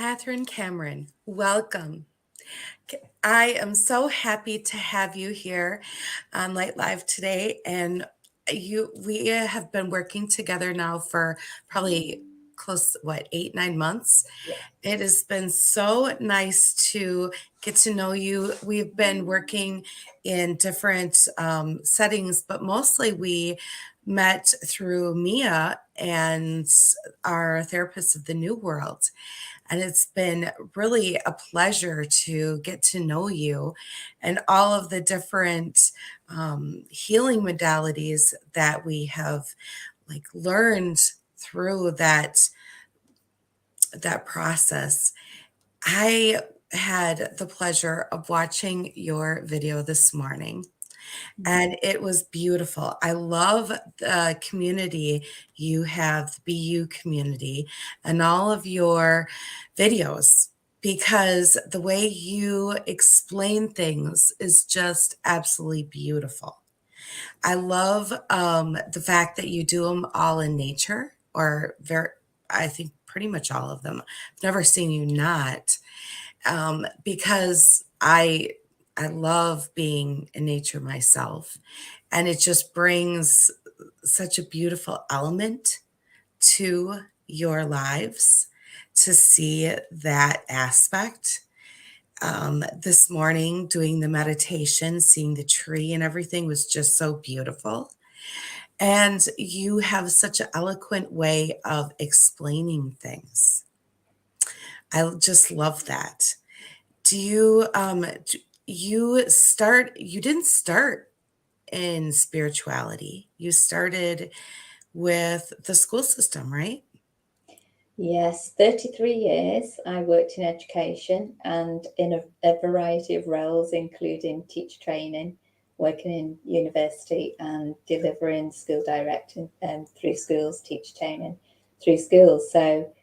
Kathryn Carmon, welcome. I am so happy to have you here on Light Live today. And we have been working together now for probably close, 8, 9 months. Yeah. It has been so nice to get to know you. We've been working in different settings, but mostly we met through Mia and our therapist of the New World. And it's been really a pleasure to get to know you and all of the different healing modalities that we have learned through that process. I had the pleasure of watching your video this morning, and it was beautiful. I love the community you have, the BU community, and all of your videos, because the way you explain things is just absolutely beautiful. I love the fact that you do them all in nature, or I think pretty much all of them. I've never seen you not, because I love being in nature myself, and it just brings such a beautiful element to your lives to see that aspect. This morning, doing the meditation, seeing the tree and everything was just so beautiful. And you have such an eloquent way of explaining things. I just love that. Do you you didn't start in spirituality. You started with the school system, right? Yes, 33 years I worked in education and in a variety of roles, including teacher training, working in university and delivering school directing through schools, teacher training through schools. So,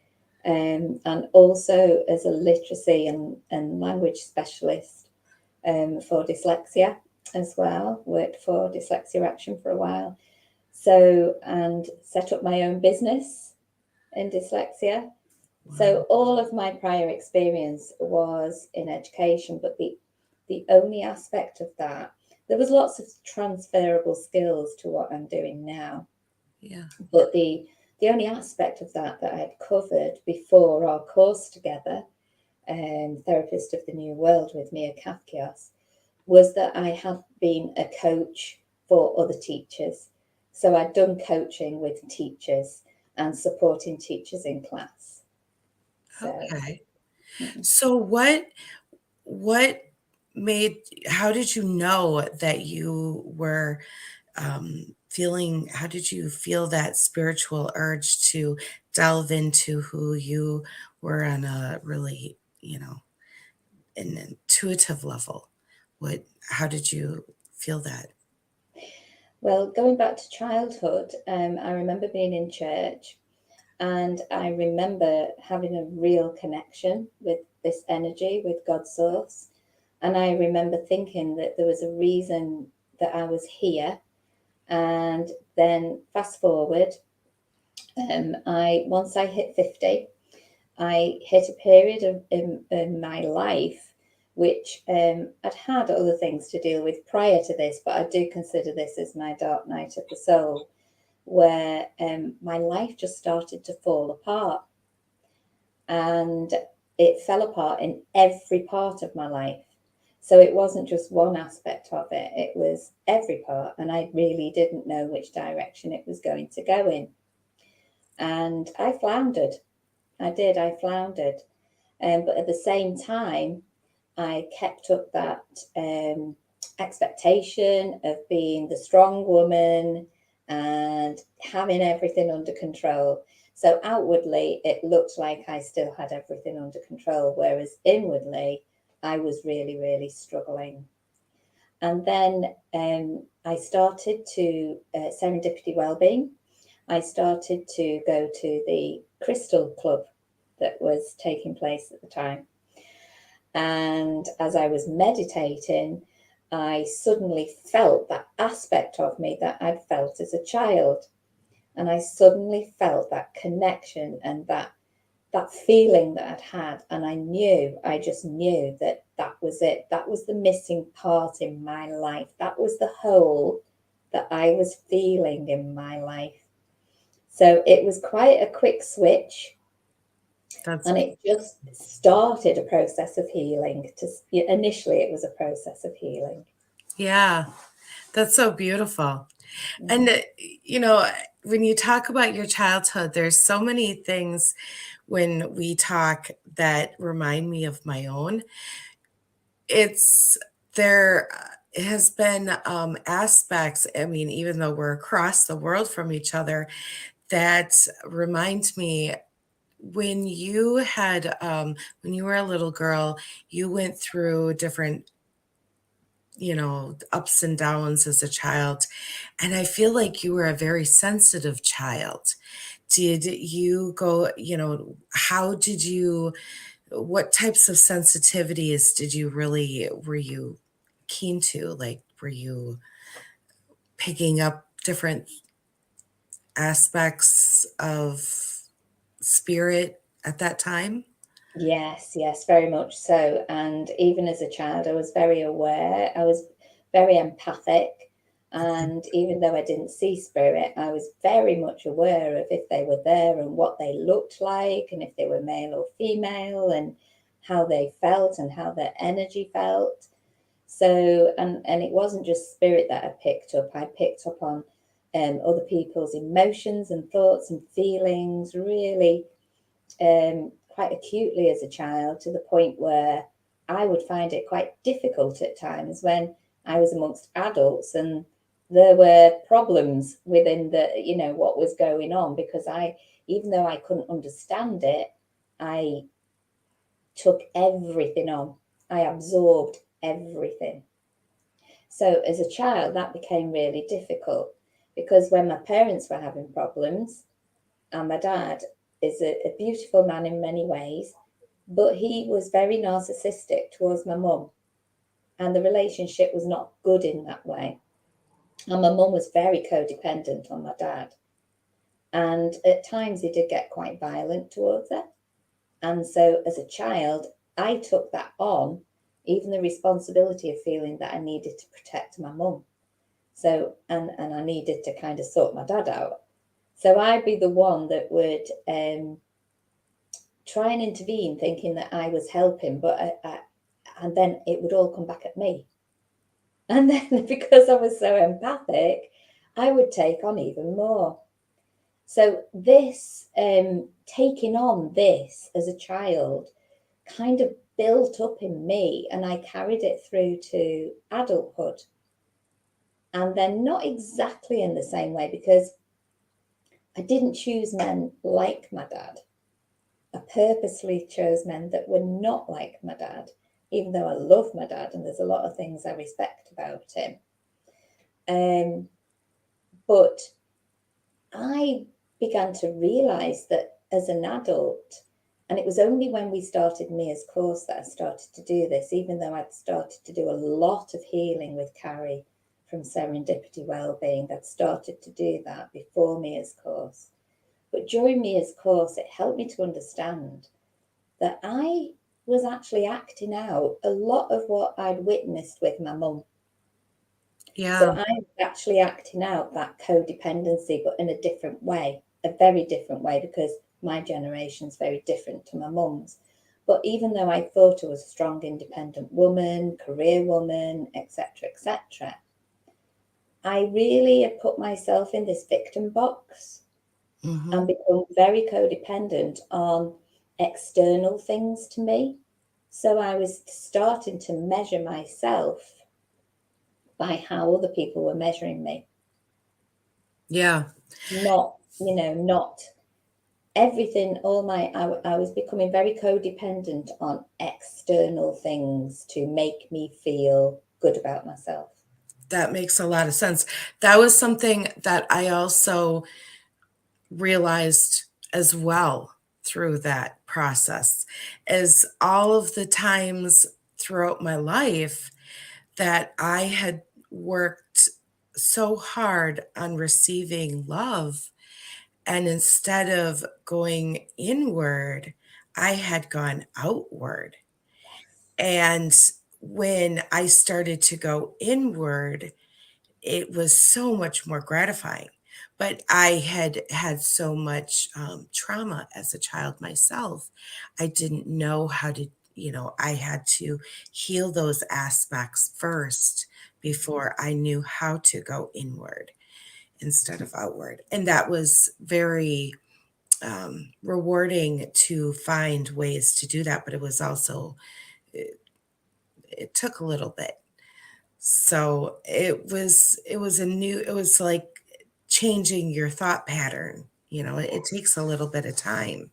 and also as a literacy and language specialist for dyslexia as well, worked for Dyslexia Action for a while. So, and set up my own business in dyslexia. So all of my prior experience was in education, but the only aspect of that, there was lots of transferable skills to what I'm doing now. Yeah. But the only aspect of that I'd covered before our course together, Therapist of the New World with Mia Kafkios, was that I had been a coach for other teachers. So I'd done coaching with teachers and supporting teachers in class. So, Okay. So what how did you know that you were how did you feel that spiritual urge to delve into who you were on a really, an intuitive level? How did you feel that? well, going back to childhood, I remember being in church and I remember having a real connection with this energy, with God's source. And I remember thinking that there was a reason that I was here. And then fast forward, once I hit 50, I hit a period in my life which I'd had other things to deal with prior to this, but I do consider this as my dark night of the soul, where my life just started to fall apart. And it fell apart in every part of my life. So it wasn't just one aspect of it, it was every part. And I really didn't know which direction it was going to go in. And I floundered. I floundered. But at the same time, I kept up that expectation of being the strong woman and having everything under control. So outwardly, it looked like I still had everything under control, whereas inwardly, I was really, really struggling. And then I started to serendipity wellbeing. I started to go to the Crystal Club that was taking place at the time. And as I was meditating, I suddenly felt that aspect of me that I'd felt as a child. And I suddenly felt that connection and that that feeling that I'd had, and I just knew that that was it. That was the missing part in my life. That was the hole that I was feeling in my life. So it was quite a quick switch, That's, and it just started a process of healing. Initially, it was a process of healing. yeah, that's so beautiful. And, Mm. you know, when you talk about your childhood, there's so many things when we talk that remind me of my own. It's there has been aspects, I mean, even though we're across the world from each other, that remind me when you had, when you were a little girl, you went through different, ups and downs as a child. And I feel like you were a very sensitive child. Did you go, how did you, what types of sensitivities were you keen to? Like, were you picking up different aspects of spirit at that time? Yes, yes, very much so. And even as a child, I was very aware. I was very empathic. And even though I didn't see spirit, I was very much aware of if they were there and what they looked like, and if they were male or female, and how they felt and how their energy felt. So, and it wasn't just spirit that I picked up. I picked up on other people's emotions and thoughts and feelings, really quite acutely as a child, to the point where I would find it quite difficult at times when I was amongst adults and there were problems within what was going on, because even though I couldn't understand it, I took everything on. I absorbed everything. So as a child, that became really difficult, because when my parents were having problems, and my dad is a beautiful man in many ways, but he was very narcissistic towards my mum, and the relationship was not good in that way. And my mum was very codependent on my dad, and at times he did get quite violent towards her. And so as a child, I took that on, even the responsibility of feeling that I needed to protect my mum. So, and I needed to kind of sort my dad out. So I'd be the one that would try and intervene, thinking that I was helping, and then it would all come back at me. And then because I was so empathic, I would take on even more. So this taking on this as a child kind of built up in me, and I carried it through to adulthood. And then not exactly in the same way, because I didn't choose men like my dad. I purposely chose men that were not like my dad, even though I love my dad and there's a lot of things I respect about him. But I began to realize that as an adult, and it was only when we started Mia's course that I started to do this, even though I'd started to do a lot of healing with Carrie from Serendipity Wellbeing. I'd started to do that before Mia's course. But during Mia's course, it helped me to understand that I was actually acting out a lot of what I'd witnessed with my mum. So Yeah. I was actually acting out that codependency, but in a different way, a very different way, because my generation's very different to my mum's. But even though I thought I was a strong, independent woman, career woman, etc., I really had put myself in this victim box and Hmm. become very codependent on external things to me. So I was starting to measure myself by how other people were measuring me. Yeah. Not everything, I was becoming very codependent on external things to make me feel good about myself. That makes a lot of sense. That was something that I also realized as well through that process, is all of the times throughout my life that I had worked so hard on receiving love. And instead of going inward, I had gone outward. And when I started to go inward, it was so much more gratifying. But I had had so much trauma as a child myself. I didn't know how to, I had to heal those aspects first before I knew how to go inward instead of outward. And that was very rewarding to find ways to do that. But it was also, it took a little bit. So it was like changing your thought pattern. It takes a little bit of time.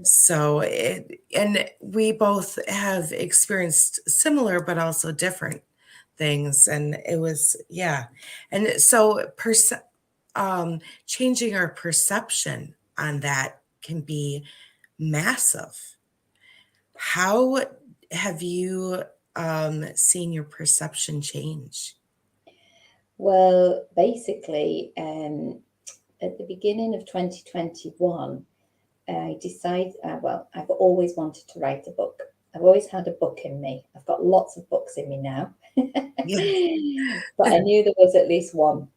So and we both have experienced similar but also different things. And it was, yeah. And so changing our perception on that can be massive. How have you seen your perception change? Well, basically, at the beginning of 2021, I decided, well, I've always wanted to write a book. I've always had a book in me. I've got lots of books in me now. Yeah. But I knew there was at least one.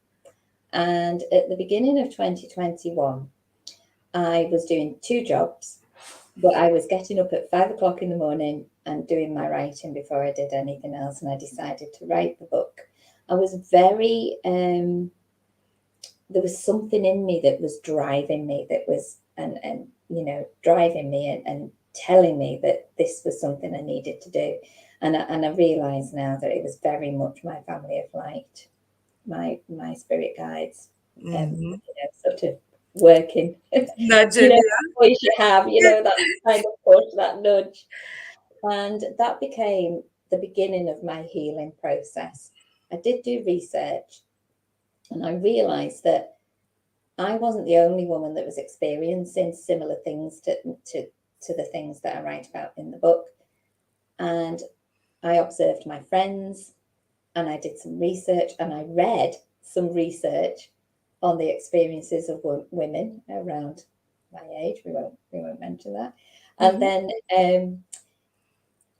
And at the beginning of 2021, I was doing 2 jobs, but I was getting up at 5 o'clock in the morning and doing my writing before I did anything else. And I decided to write the book. I was very, there was something in me that was driving me, that was, and driving me and telling me that this was something I needed to do. And I realise now that it was very much my family of light, my spirit guides, Mhm. sort of working, Nudging, voice you have, yeah. that kind of push, that nudge. And that became the beginning of my healing process. I did do research, and I realised that I wasn't the only woman that was experiencing similar things to the things that I write about in the book. And I observed my friends, and I did some research, and I read some research on the experiences of women around my age. We won't mention that. And Mhm. then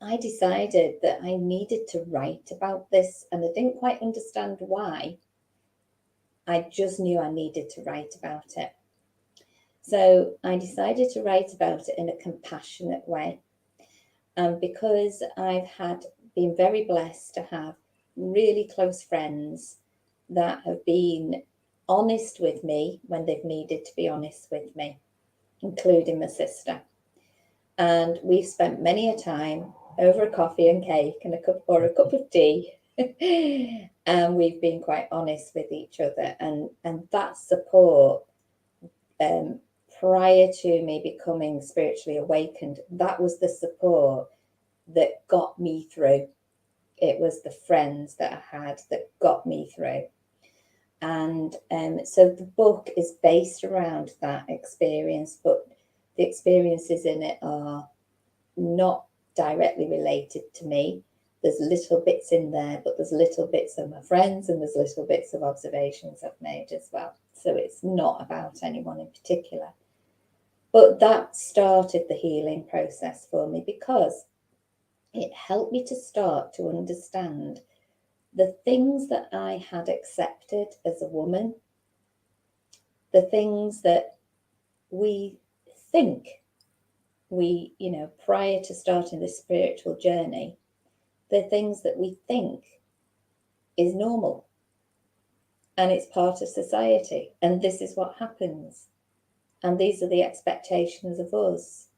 I decided that I needed to write about this, and I didn't quite understand why. I just knew I needed to write about it. So I decided to write about it in a compassionate way. And because I've been very blessed to have really close friends that have been honest with me when they've needed to be honest with me, including my sister. And we've spent many a time over a coffee and cake and a cup of tea. And we've been quite honest with each other. And that support, um, prior to me becoming spiritually awakened, that was the support that got me through. It was the friends that I had that got me through. And so the book is based around that experience, but the experiences in it are not directly related to me. There's little bits in there, but there's little bits of my friends, and there's little bits of observations I've made as well. So it's not about anyone in particular. But that started the healing process for me, because it helped me to start to understand the things that I had accepted as a woman, the things that we think prior to starting this spiritual journey, the things that we think is normal and it's part of society. And this is what happens. And these are the expectations of us.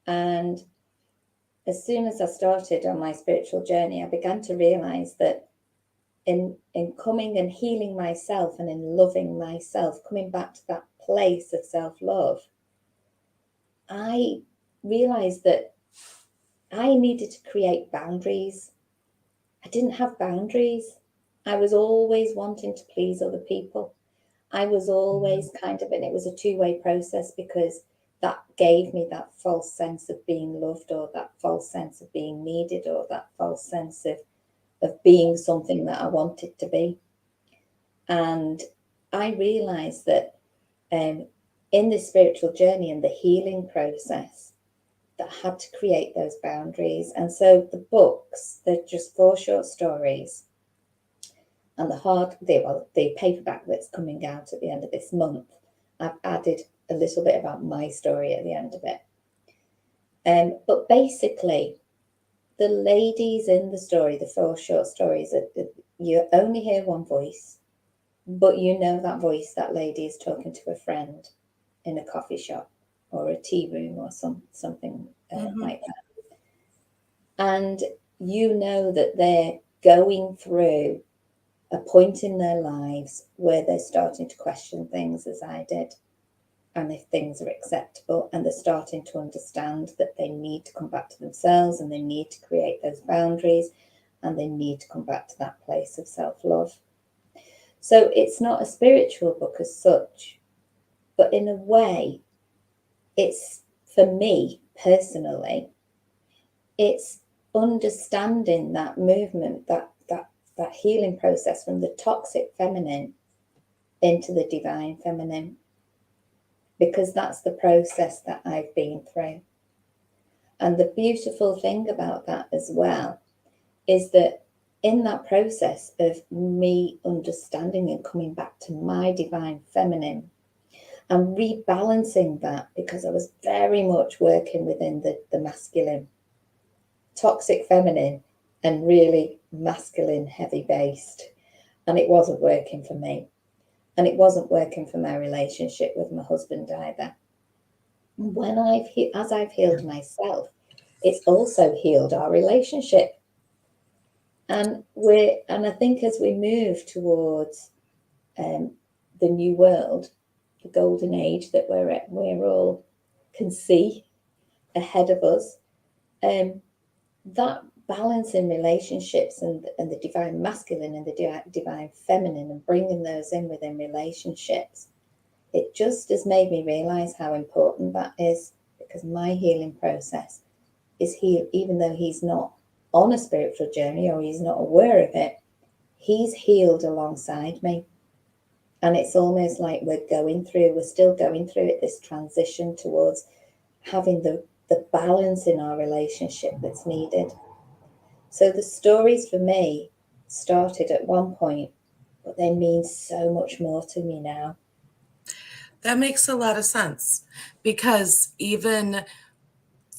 And as soon as I started on my spiritual journey, I began to realize that in coming and healing myself and in loving myself, coming back to that place of self-love, I realized that I needed to create boundaries. I didn't have boundaries. I was always wanting to please other people. I was always and it was a two-way process, because that gave me that false sense of being loved, or that false sense of being needed, or that false sense of being something that I wanted to be. And I realized that in this spiritual journey and the healing process, that had to create those boundaries. And so the books, they're just 4 short stories. And the paperback that's coming out at the end of this month, I've added a little bit about my story at the end of it. But basically, the ladies in the story, the 4 short stories, you only hear one voice, but you know that voice, that lady is talking to a friend in a coffee shop or a tea room or something like that. And you know that they're going through a point in their lives where they're starting to question things, as I did, and if things are acceptable, and they're starting to understand that they need to come back to themselves and they need to create those boundaries and they need to come back to that place of self-love. So it's not a spiritual book as such, but in a way, it's, for me personally, it's understanding that movement, that healing process from the toxic feminine into the divine feminine, because that's the process that I've been through. And the beautiful thing about that as well is that in that process of me understanding and coming back to my divine feminine and rebalancing that, because I was very much working within the masculine, toxic feminine, and really masculine, heavy based. And it wasn't working for me. And it wasn't working for my relationship with my husband either. When as I've healed myself, it's also healed our relationship. And I think as we move towards the new world, the golden age that we're all can see ahead of us, that balance in relationships and the divine masculine and the divine feminine, and bringing those in within relationships, it just has made me realize how important that is, because my healing process is even though he's not on a spiritual journey or he's not aware of it, he's healed alongside me. And it's almost like we're still going through it, this transition towards having the balance in our relationship that's needed. So the stories for me started at one point, but they mean so much more to me now. That makes a lot of sense, because even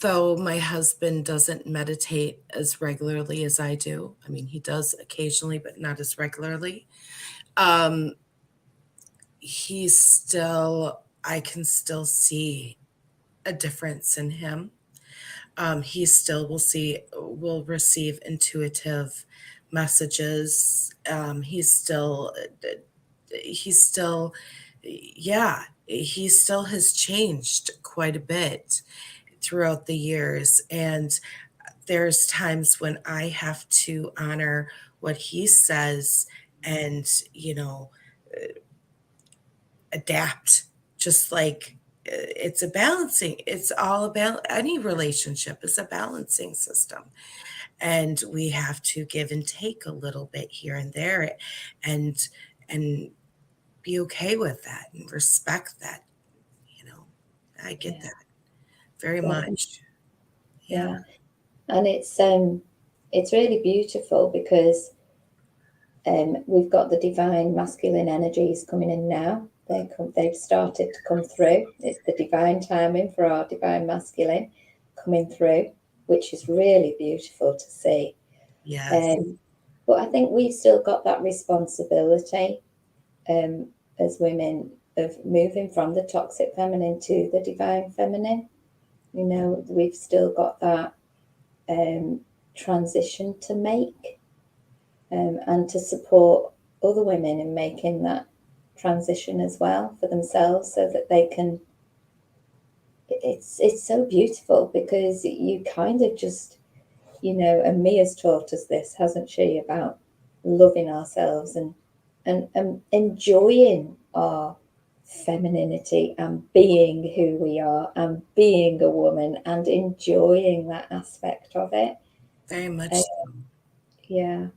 though my husband doesn't meditate as regularly as I do, I mean, he does occasionally, but not as regularly, I can still see a difference in him. He still will receive intuitive messages. He's still, yeah, he still has changed quite a bit throughout the years. And there's times when I have to honor what he says and, adapt, just like it's all about any relationship is a balancing system. And we have to give and take a little bit here and there, and and be okay with that and respect that, you know. I get Yeah, that very definitely. much. Yeah. Yeah, and it's really beautiful because we've got the divine masculine energies coming in now. They've started to come through. It's the divine timing for our divine masculine coming through, which is really beautiful to see. Yes. But I think we've still got that responsibility as women of moving from the toxic feminine to the divine feminine. We've still got that transition to make, and to support other women in making that transition as well for themselves, so that they can. It's so beautiful, because you kind of just, and Mia's taught us this, hasn't she, about loving ourselves and enjoying our femininity and being who we are and being a woman and enjoying that aspect of it. Very much Uh, so. yeah,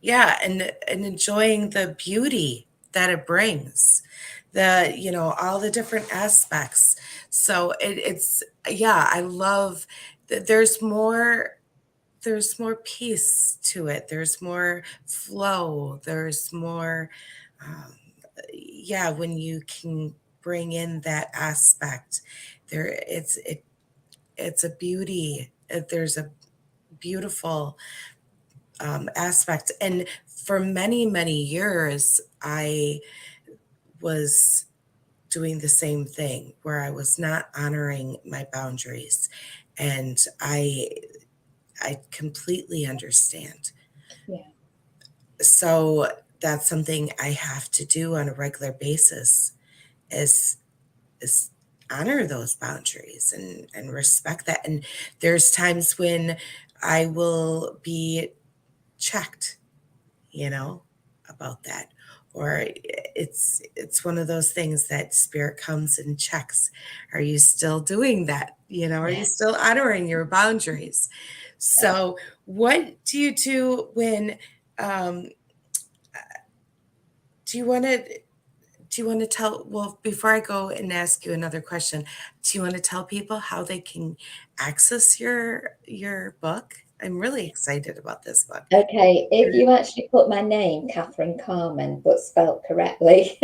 Yeah, and enjoying the beauty that it brings, all the different aspects, So it's, yeah, I love that there's more peace to it. There's more flow. There's more, um, yeah, when you can bring in that aspect, there it's a beauty. There's a beautiful aspect. And for many, many years, I was doing the same thing where I was not honoring my boundaries. And I completely understand. Yeah. So that's something I have to do on a regular basis is is honor those boundaries and respect that. And there's times when I will be checked, you know, about that. Or it's one of those things that spirit comes and checks. Are you still doing that? You know, are Yeah. you still honoring your boundaries? Yeah. So what do you do when um do you want to do you want to tell, well, before I go and ask you another question, do you want to tell people how they can access your book? I'm really excited about this book. Okay, if you actually put my name, Kathryn Carmon, but spelt correctly,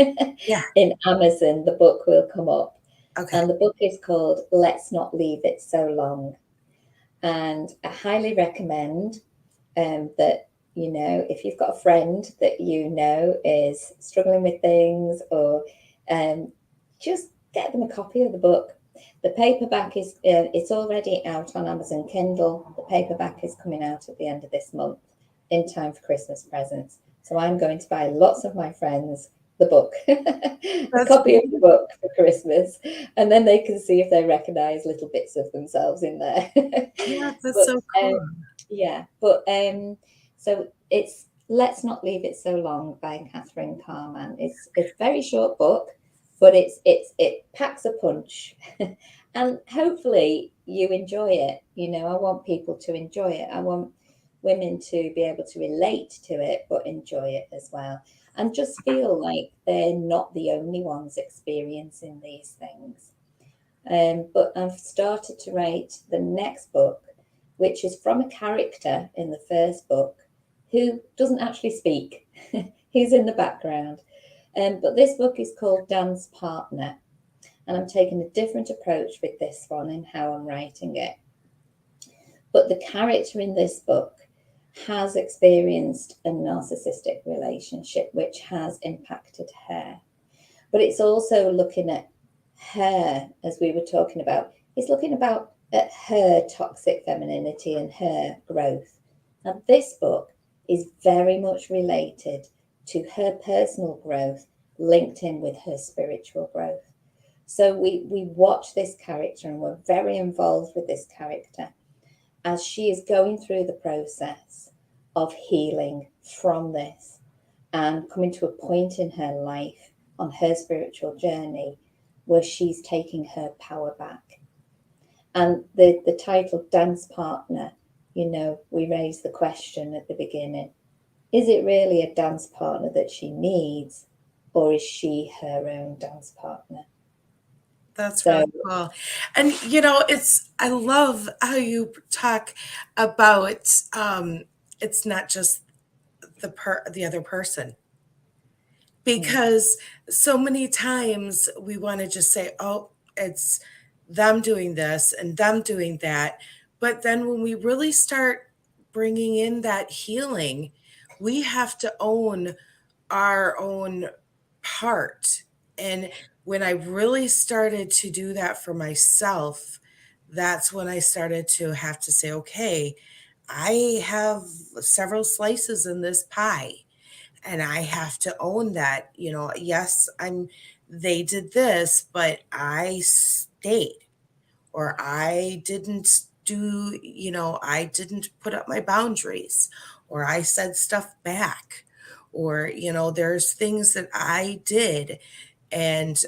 Yeah. in Amazon, the book will come up. Okay. And the book is called Let's Not Leave It So Long. And I highly recommend that, you know, if you've got a friend that you know is struggling with things, or just get them a copy of the book. The paperback is it's already out on Amazon Kindle. The paperback is coming out at the end of this month in time for Christmas presents. So I'm going to buy lots of my friends the book, a That's copy of the book for Christmas, and then they can see if they recognize little bits of themselves in there. yeah, that's But so cool. yeah, but so it's Let's Not Leave It So Long by Kathryn Carmon. It's a very short book, but it packs a punch, and hopefully you enjoy it. You know, I want people to enjoy it. I want women to be able to relate to it, but enjoy it as well, and just feel like they're not the only ones experiencing these things. But I've started to write the next book, which is from a character in the first book who doesn't actually speak. He's in the background. But this book is called Dance Partner, and I'm taking a different approach with this one in how I'm writing it. But the character in this book has experienced a narcissistic relationship which has impacted her. But it's also looking at her, as we were talking about, it's looking about at her toxic femininity and her growth. And this book is very much related to her personal growth, linked in with her spiritual growth. So we watch this character and we're very involved with this character as she is going through the process of healing from this and coming to a point in her life on her spiritual journey where she's taking her power back. And the title Dance Partner, you know, we raised the question at the beginning, is it really a dance partner that she needs, or is she her own dance partner? That's So really cool. And you know, I love how you talk about it's not just the other person. mm, Because so many times we want to just say, oh, it's them doing this and them doing that. But then when we really start bringing in that healing, we have to own our own part. And when I really started to do that for myself, that's when I started to have to say, okay, I have several slices in this pie and I have to own that. You know, yes, they did this, but I stayed, or I didn't do, you know, I didn't put up my boundaries, or I said stuff back, or, you know, there's things that I did, and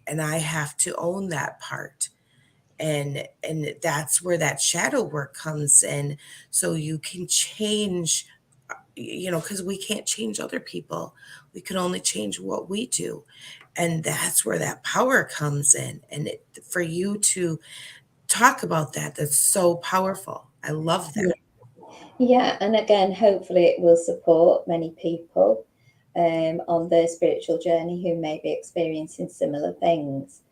and I have to own that part. And that's where that shadow work comes in, so you can change, you know, because we can't change other people. We can only change what we do. And that's where that power comes in. And for you to talk about that, that's so powerful. I love that. Yeah. Yeah, and again, hopefully it will support many people on their spiritual journey who may be experiencing similar things.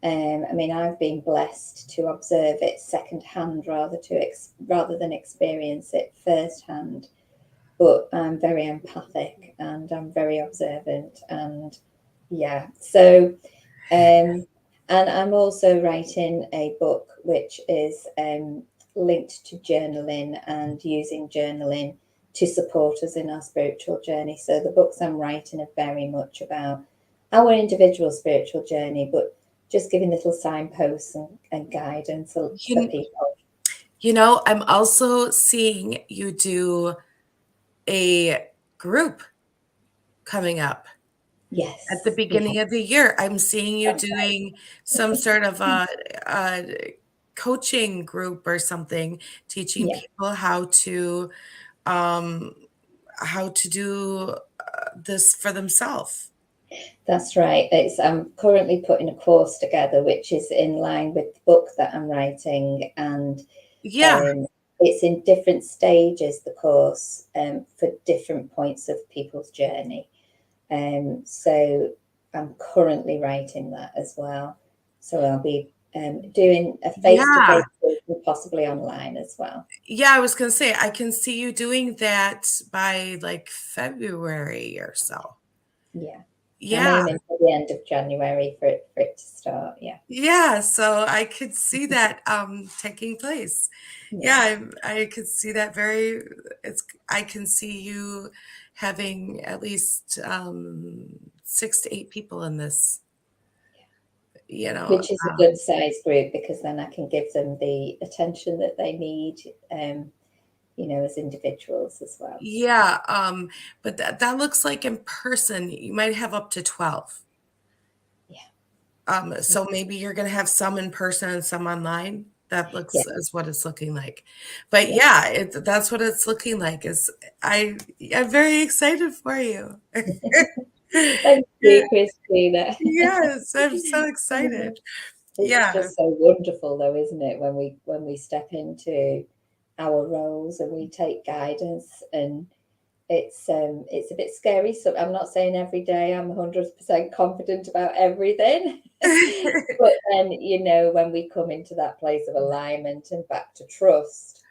I mean, I've been blessed to observe it secondhand rather than experience it firsthand. But I'm very empathic and I'm very observant, and yeah. So, and I'm also writing a book which is linked to journaling and using journaling to support us in our spiritual journey. So the books I'm writing are very much about our individual spiritual journey, but just giving little signposts and guidance for You, people. I'm also seeing you do a group coming up at the Yes, yeah, beginning of the year. I'm seeing you that's doing some sort of a coaching group or something, teaching yeah. people um, how to do this for themselves. That's right. I'm currently putting a course together, which is in line with the book that I'm writing, and Yeah, um, it's in different stages. The course for different points of people's journey. So I'm currently writing that as well. So I'll be doing a yeah, face-to-face course and possibly online as well. yeah. I was gonna say I can see you doing that by like February or so. Yeah, I'm Yeah, aiming for the end of January for it to start. Yeah, yeah. So I could see that taking place. yeah. Yeah, I could see that very. It's. I can see you having at least 6 to 8 people in this. You know, Which is a good size group because then I can give them the attention that they need, as individuals as well. yeah. But that looks like in person you might have up to 12. Yeah, So maybe you're gonna have some in person and some online. That yeah, looks is what it's looking like. But yeah. yeah, that's what it's looking like. I I'm very excited for you. Thank you, Christina. Yes, I'm so excited. It's Yeah. just so wonderful, though, isn't it, when we step into our roles and we take guidance, and it's a bit scary. So I'm not saying every day I'm 100% confident about everything, but then when we come into that place of alignment and back to trust,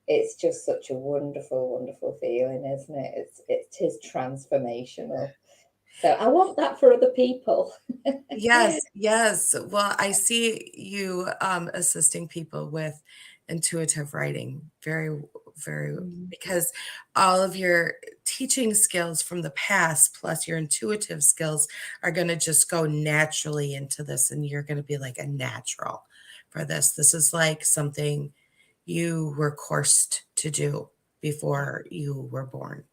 it's just such a wonderful, wonderful feeling, isn't it? It is transformational. So I want that for other people. Yes, yes. Well, I see you assisting people with intuitive writing very, very, Mm. because all of your teaching skills from the past plus your intuitive skills are going to just go naturally into this, and you're going to be like a natural for this. This is like something you were coursed to do before you were born.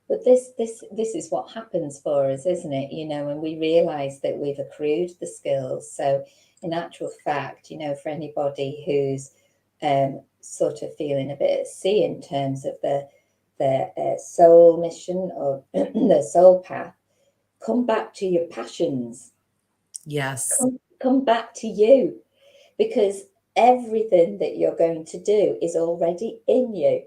But this is what happens for us, isn't it? When we realise that we've accrued the skills. So, in actual fact, for anybody who's sort of feeling a bit at sea in terms of their soul mission or their soul path, come back to your passions. Yes. Come back to you, because everything that you're going to do is already in you.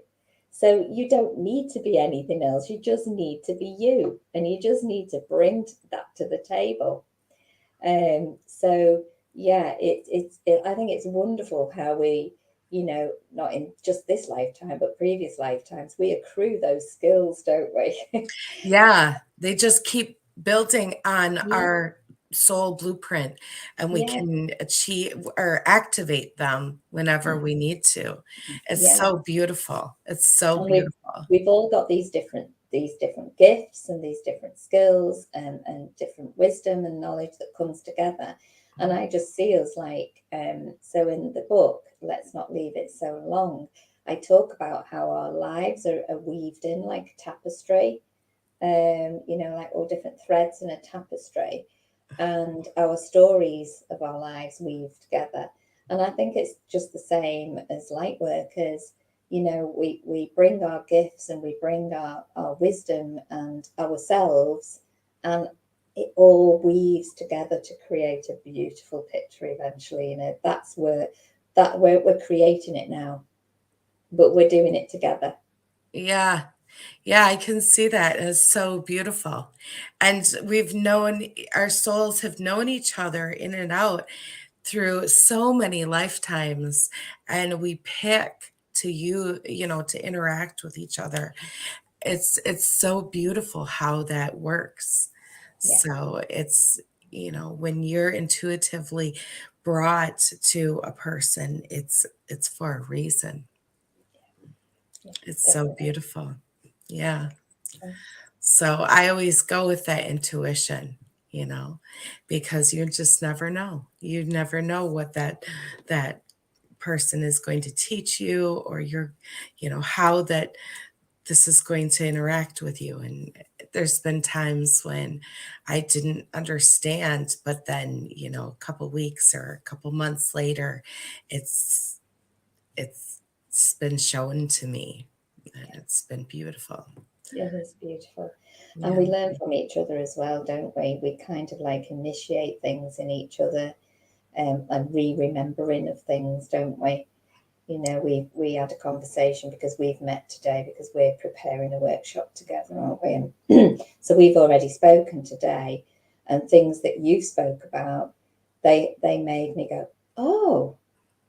So you don't need to be anything else. You just need to be you, and you just need to bring that to the table. So yeah, I think it's wonderful how we, not in just this lifetime, but previous lifetimes, we accrue those skills, don't we? Yeah, they just keep building on Yeah, our soul blueprint, and we yeah, can achieve or activate them whenever we need to. It's yeah. so beautiful. It's so And beautiful. we've all got these different gifts and these different skills and different wisdom and knowledge that comes together. And I just see us like, so in the book, Let's Not Leave It So Long, I talk about how our lives are weaved in like a tapestry, like all different threads in a tapestry, and our stories of our lives weave together. And I think it's just the same as light workers. We bring our gifts and we bring our wisdom and ourselves, and it all weaves together to create a beautiful picture eventually. You know, that's where we're creating it now, but we're doing it together. Yeah. Yeah, I can see that. It's so beautiful. And we've known our souls have known each other in and out through so many lifetimes, and we pick to to interact with each other. It's so beautiful how that works. Yeah, So it's, when you're intuitively brought to a person, it's for a reason. yeah, It's so definitely. beautiful. Yeah. So, So I always go with that intuition, because you just never know. You never know what that person is going to teach you, or how that this is going to interact with you. And there's been times when I didn't understand, but then, a couple weeks or a couple months later, it's it's been shown to me, and it's been beautiful. it is beautiful. And Yeah. we learn from each other as well, don't we? We kind of like initiate things in each other, and re-remembering of things, don't we? You know, we had a conversation because we've met today because we're preparing a workshop together, aren't we? And so we've already spoken today, and things that you spoke about, they made me go, oh,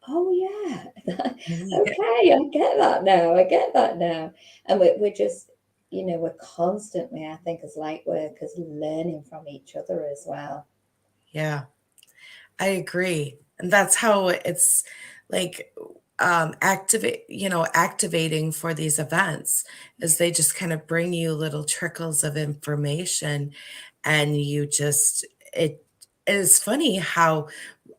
oh yeah, okay, I get that now. I get that now. And we're just, you know, we're constantly, I think, as light workers, learning from each other as well. Yeah, I agree. And that's how it's like activating for these events is they just kind of bring you little trickles of information, and it is funny how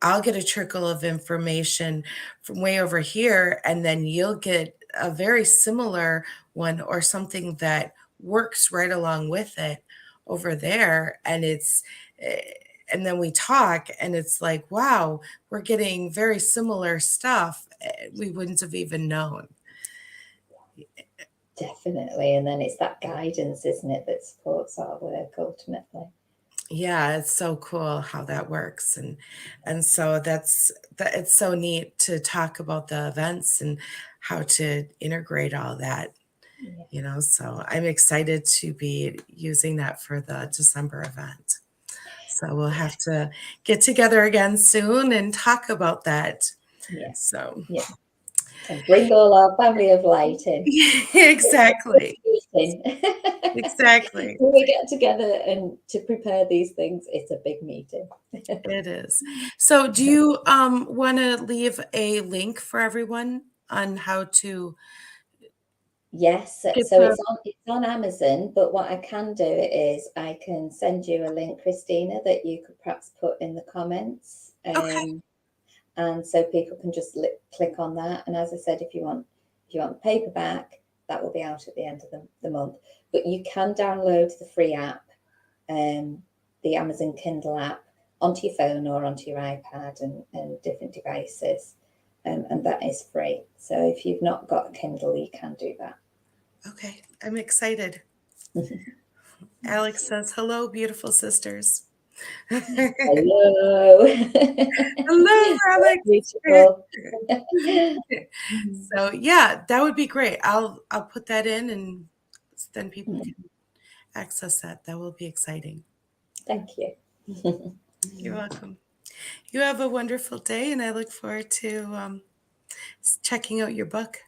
I'll get a trickle of information from way over here, and then you'll get a very similar one or something that works right along with it over there. Eh, and then we talk, and it's like, wow, we're getting very similar stuff. We wouldn't have even known. Definitely. And then it's that guidance, isn't it, that supports our work ultimately. Yeah, it's so cool how that works. And so that it's so neat to talk about the events and how to integrate all that, Yeah. so I'm excited to be using that for the December event. So we'll Yeah. have to get together again soon and talk about that. Yeah. So Yeah. And bring all our family of light in. exactly. It's a meeting. Exactly. When we get together and to prepare these things, it's a big meeting. It is. So do you want to leave a link for everyone on how to Yes, get so the it's on Amazon, but what I can do is I can send you a link, Christina, that you could perhaps put in the comments. Okay. And so people can just click on that. And as I said, if you want paperback, that will be out at the end of the month. But you can download the free app, um, the Amazon Kindle app, onto your phone or onto your iPad and different devices, and that is free. So if you've not got a Kindle, you can do that. Okay, I'm excited. Alex says, "Hello, beautiful sisters." Hello. Hello, Alex. Beautiful. So yeah, that would be great. I'll put that in, and then people can access that. That will be exciting. Thank you. You're welcome. You have a wonderful day, and I look forward to checking out your book.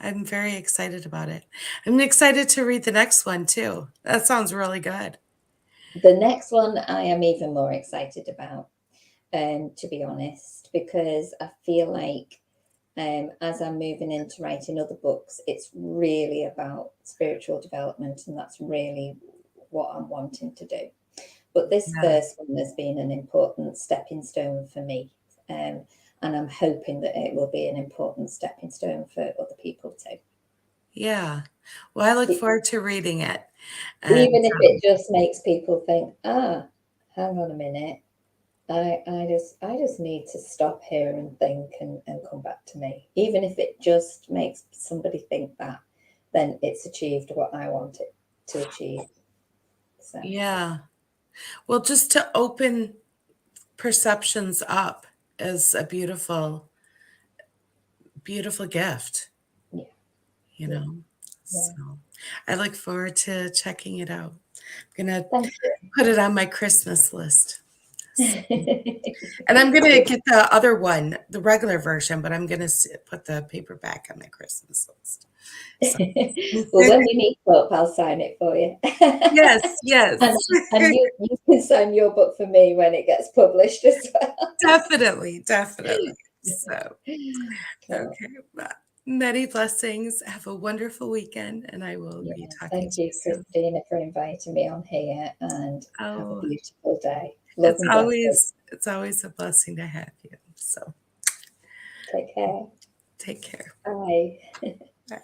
I'm very excited about it. I'm excited to read the next one too. That sounds really good. The next one I am even more excited about, to be honest, because I feel like as I'm moving into writing other books, it's really about spiritual development, and that's really what I'm wanting to do. But this Yeah. first one has been an important stepping stone for me, and I'm hoping that it will be an important stepping stone for other people too. Yeah. Well, I look E- forward to reading it. And Even if it just makes people think, hang on a minute, I just need to stop here and think and come back to me. Even if it just makes somebody think that, then it's achieved what I want it to achieve. So yeah. Well, just to open perceptions up is a beautiful, beautiful gift, Yeah, you yeah, know? yeah. So I look forward to checking it out. I'm gonna Thank put it on my Christmas list. So, you. and I'm gonna get the other one, the regular version, but I'm gonna put the paperback on my Christmas list. So Well, when we meet up, I'll sign it for you. yes, yes. And, and you can sign your book for me when it gets published as well. Definitely, definitely. So, Cool. okay. Many blessings. Have a wonderful weekend, and I will Yeah, be talking thank to you you, soon. Christina, for inviting me on here, and have a Oh, beautiful day. Love and blessings. it's always a blessing to have you. So Take care. take care. Bye. Bye.